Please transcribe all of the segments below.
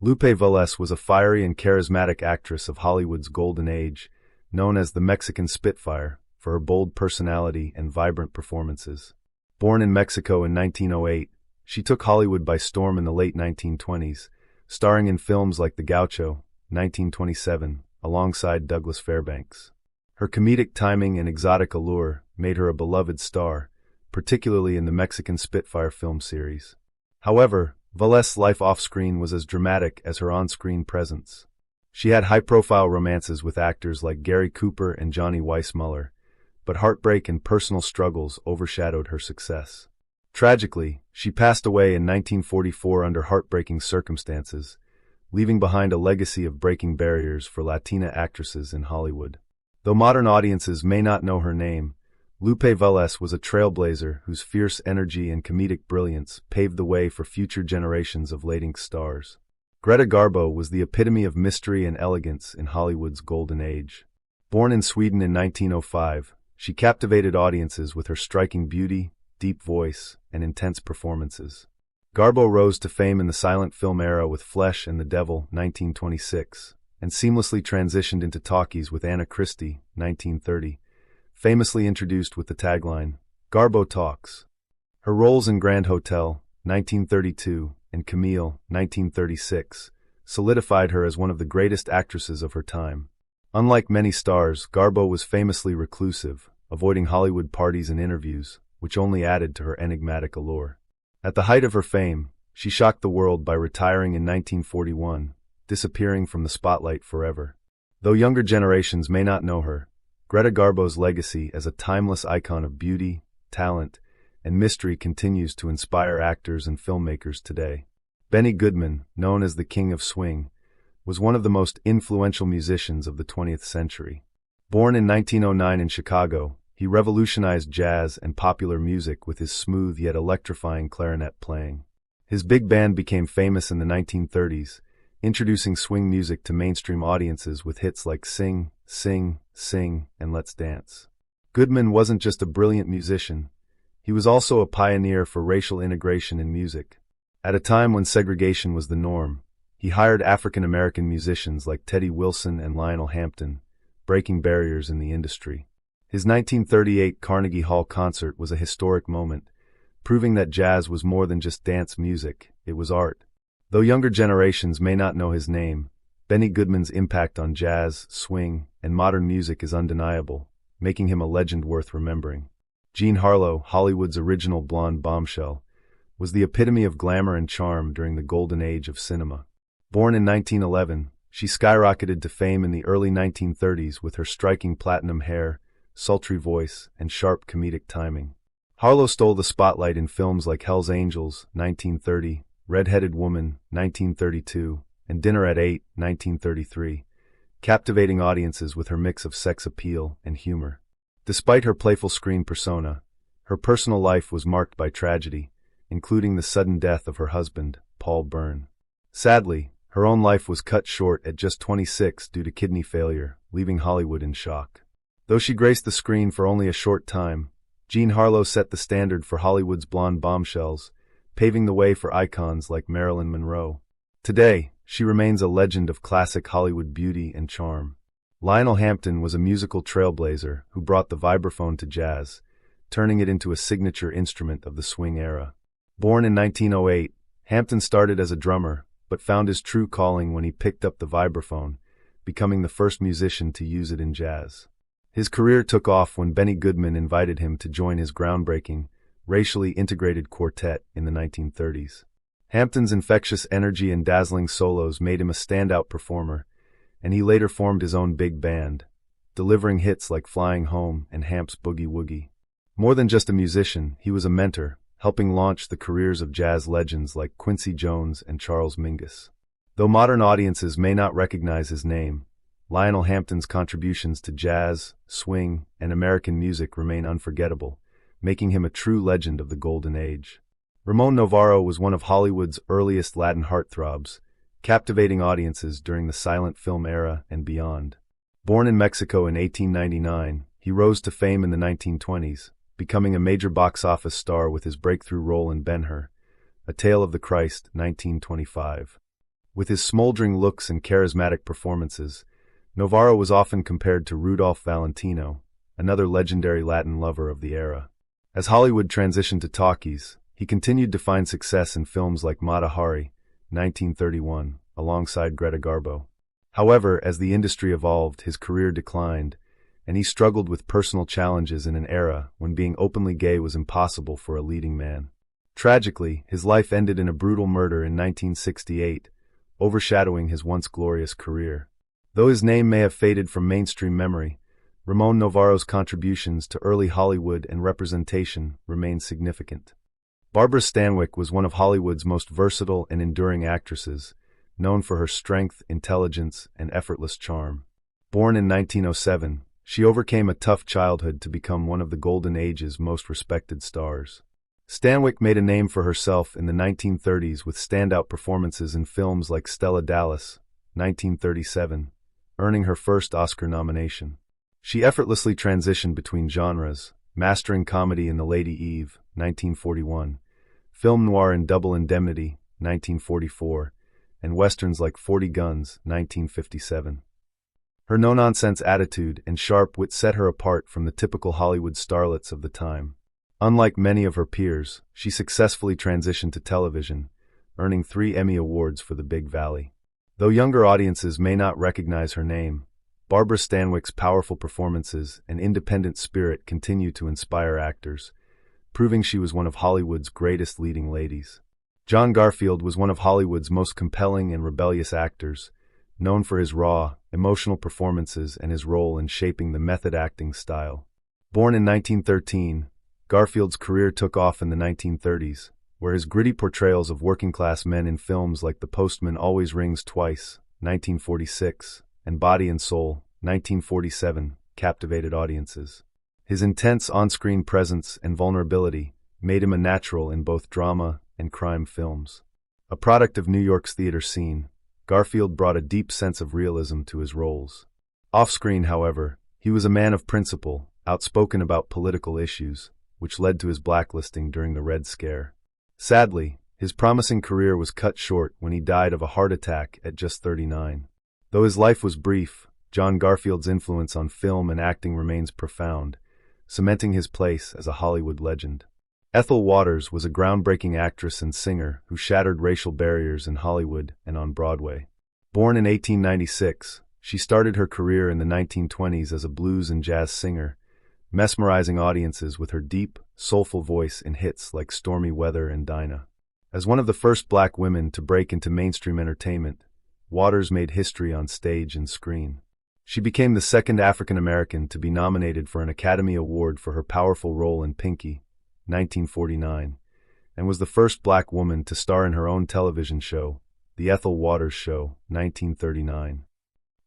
Lupe Velez was a fiery and charismatic actress of Hollywood's golden age, known as the Mexican Spitfire for her bold personality and vibrant performances. Born in Mexico in 1908, she took Hollywood by storm in the late 1920s, starring in films like The Gaucho, 1927, alongside Douglas Fairbanks. Her comedic timing and exotic allure made her a beloved star, particularly in the Mexican Spitfire film series. However, Velez's life off-screen was as dramatic as her on-screen presence. She had high-profile romances with actors like Gary Cooper and Johnny Weissmuller, but heartbreak and personal struggles overshadowed her success. Tragically, she passed away in 1944 under heartbreaking circumstances, leaving behind a legacy of breaking barriers for Latina actresses in Hollywood. Though modern audiences may not know her name, Lupe Velez was a trailblazer whose fierce energy and comedic brilliance paved the way for future generations of late stars. Greta Garbo was the epitome of mystery and elegance in Hollywood's golden age. Born in Sweden in 1905, she captivated audiences with her striking beauty, deep voice, and intense performances. Garbo rose to fame in the silent film era with Flesh and the Devil, 1926, and seamlessly transitioned into talkies with Anna Christie, 1930, famously introduced with the tagline, "Garbo Talks." Her roles in Grand Hotel, 1932, and Camille, 1936, solidified her as one of the greatest actresses of her time. Unlike many stars, Garbo was famously reclusive, avoiding Hollywood parties and interviews, which only added to her enigmatic allure. At the height of her fame, she shocked the world by retiring in 1941, disappearing from the spotlight forever. Though younger generations may not know her, Greta Garbo's legacy as a timeless icon of beauty, talent, and mystery continues to inspire actors and filmmakers today. Benny Goodman, known as the King of Swing, was one of the most influential musicians of the 20th century. Born in 1909 in Chicago, he revolutionized jazz and popular music with his smooth yet electrifying clarinet playing. His big band became famous in the 1930s, introducing swing music to mainstream audiences with hits like Sing, Sing, Sing, and Let's Dance. Goodman wasn't just a brilliant musician, he was also a pioneer for racial integration in music. At a time when segregation was the norm, he hired African-American musicians like Teddy Wilson and Lionel Hampton, breaking barriers in the industry. His 1938 Carnegie Hall concert was a historic moment, proving that jazz was more than just dance music, it was art. Though younger generations may not know his name, Benny Goodman's impact on jazz, swing, and modern music is undeniable, making him a legend worth remembering. Jean Harlow, Hollywood's original blonde bombshell, was the epitome of glamour and charm during the golden age of cinema. Born in 1911, she skyrocketed to fame in the early 1930s with her striking platinum hair, sultry voice, and sharp comedic timing. Harlow stole the spotlight in films like Hell's Angels, 1930, Red-Headed Woman, 1932, and Dinner at 8, 1933, captivating audiences with her mix of sex appeal and humor. Despite her playful screen persona, her personal life was marked by tragedy, including the sudden death of her husband, Paul Byrne. Sadly, her own life was cut short at just 26 due to kidney failure, leaving Hollywood in shock. Though she graced the screen for only a short time, Jean Harlow set the standard for Hollywood's blonde bombshells, paving the way for icons like Marilyn Monroe. Today, she remains a legend of classic Hollywood beauty and charm. Lionel Hampton was a musical trailblazer who brought the vibraphone to jazz, turning it into a signature instrument of the swing era. Born in 1908, Hampton started as a drummer, but found his true calling when he picked up the vibraphone, becoming the first musician to use it in jazz. His career took off when Benny Goodman invited him to join his groundbreaking, racially integrated quartet in the 1930s. Hampton's infectious energy and dazzling solos made him a standout performer, and he later formed his own big band, delivering hits like Flying Home and Hamp's Boogie Woogie. More than just a musician, he was a mentor, helping launch the careers of jazz legends like Quincy Jones and Charles Mingus. Though modern audiences may not recognize his name, Lionel Hampton's contributions to jazz, swing, and American music remain unforgettable, making him a true legend of the golden age. Ramon Novarro was one of Hollywood's earliest Latin heartthrobs, captivating audiences during the silent film era and beyond. Born in Mexico in 1899, he rose to fame in the 1920s, becoming a major box office star with his breakthrough role in Ben-Hur, A Tale of the Christ, 1925. With his smoldering looks and charismatic performances, Navarro was often compared to Rudolph Valentino, another legendary Latin lover of the era. As Hollywood transitioned to talkies, he continued to find success in films like Mata Hari, 1931, alongside Greta Garbo. However, as the industry evolved, his career declined, and he struggled with personal challenges in an era when being openly gay was impossible for a leading man. Tragically, his life ended in a brutal murder in 1968, overshadowing his once glorious career. Though his name may have faded from mainstream memory, Ramon Novarro's contributions to early Hollywood and representation remain significant. Barbara Stanwyck was one of Hollywood's most versatile and enduring actresses, known for her strength, intelligence, and effortless charm. Born in 1907, she overcame a tough childhood to become one of the Golden Age's most respected stars. Stanwyck made a name for herself in the 1930s with standout performances in films like Stella Dallas, 1937, earning her first Oscar nomination. She effortlessly transitioned between genres, mastering comedy in The Lady Eve, 1941, film noir in Double Indemnity, 1944, and westerns like 40 Guns, 1957. Her no-nonsense attitude and sharp wit set her apart from the typical Hollywood starlets of the time. Unlike many of her peers, she successfully transitioned to television, earning 3 Emmy Awards for The Big Valley. Though younger audiences may not recognize her name, Barbara Stanwyck's powerful performances and independent spirit continue to inspire actors, proving she was one of Hollywood's greatest leading ladies. John Garfield was one of Hollywood's most compelling and rebellious actors, known for his raw, emotional performances and his role in shaping the method acting style. Born in 1913, Garfield's career took off in the 1930s, where his gritty portrayals of working-class men in films like The Postman Always Rings Twice, 1946, and Body and Soul, 1947, captivated audiences. His intense on-screen presence and vulnerability made him a natural in both drama and crime films. A product of New York's theater scene, Garfield brought a deep sense of realism to his roles. Off-screen, however, he was a man of principle, outspoken about political issues, which led to his blacklisting during the Red Scare. Sadly, his promising career was cut short when he died of a heart attack at just 39. Though his life was brief, John Garfield's influence on film and acting remains profound, cementing his place as a Hollywood legend. Ethel Waters was a groundbreaking actress and singer who shattered racial barriers in Hollywood and on Broadway. Born in 1896, she started her career in the 1920s as a blues and jazz singer, mesmerizing audiences with her deep, soulful voice in hits like Stormy Weather and Dinah. As one of the first black women to break into mainstream entertainment, Waters made history on stage and screen. She became the second African American to be nominated for an Academy Award for her powerful role in Pinky, 1949, and was the first black woman to star in her own television show, The Ethel Waters Show, 1939.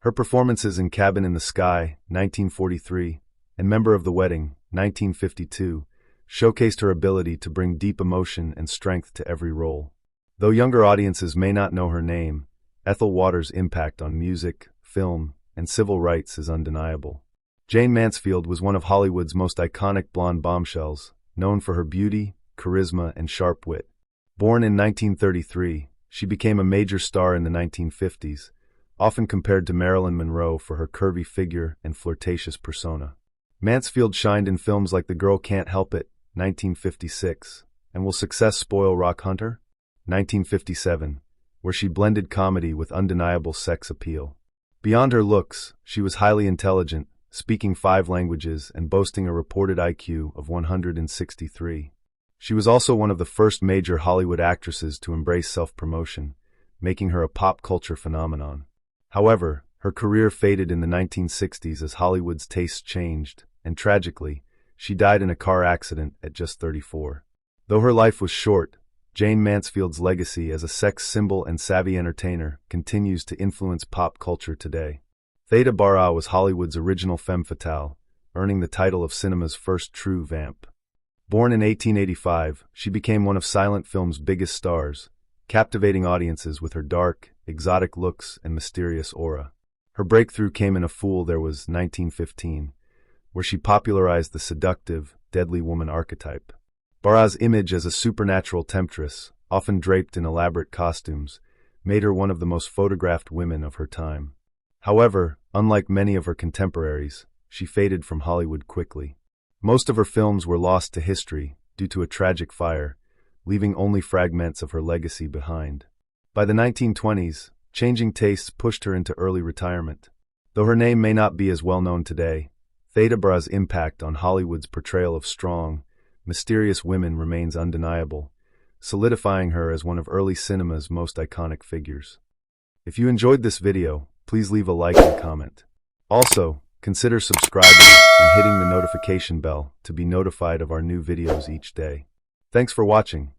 Her performances in Cabin in the Sky, 1943, and Member of the Wedding, 1952, showcased her ability to bring deep emotion and strength to every role. Though younger audiences may not know her name, Ethel Waters' impact on music, film, and civil rights is undeniable. Jane Mansfield was one of Hollywood's most iconic blonde bombshells, known for her beauty, charisma, and sharp wit. Born in 1933, she became a major star in the 1950s, often compared to Marilyn Monroe for her curvy figure and flirtatious persona. Mansfield shined in films like The Girl Can't Help It, 1956, and Will Success Spoil Rock Hunter? 1957, where she blended comedy with undeniable sex appeal. Beyond her looks, she was highly intelligent, speaking 5 languages and boasting a reported IQ of 163. She was also one of the first major Hollywood actresses to embrace self-promotion, making her a pop culture phenomenon. However, her career faded in the 1960s as Hollywood's tastes changed, and tragically, she died in a car accident at just 34. Though her life was short, Jane Mansfield's legacy as a sex symbol and savvy entertainer continues to influence pop culture today. Theda Bara was Hollywood's original femme fatale, earning the title of cinema's first true vamp. Born in 1885, she became one of silent film's biggest stars, captivating audiences with her dark, exotic looks and mysterious aura. Her breakthrough came in A Fool There Was 1915, where she popularized the seductive, deadly woman archetype. Bara's image as a supernatural temptress, often draped in elaborate costumes, made her one of the most photographed women of her time. However, unlike many of her contemporaries, she faded from Hollywood quickly. Most of her films were lost to history due to a tragic fire, leaving only fragments of her legacy behind. By the 1920s, changing tastes pushed her into early retirement. Though her name may not be as well known today, Theda Bra's impact on Hollywood's portrayal of strong, mysterious women remains undeniable, solidifying her as one of early cinema's most iconic figures. If you enjoyed this video, please leave a like and comment. Also, consider subscribing and hitting the notification bell to be notified of our new videos each day. Thanks for watching.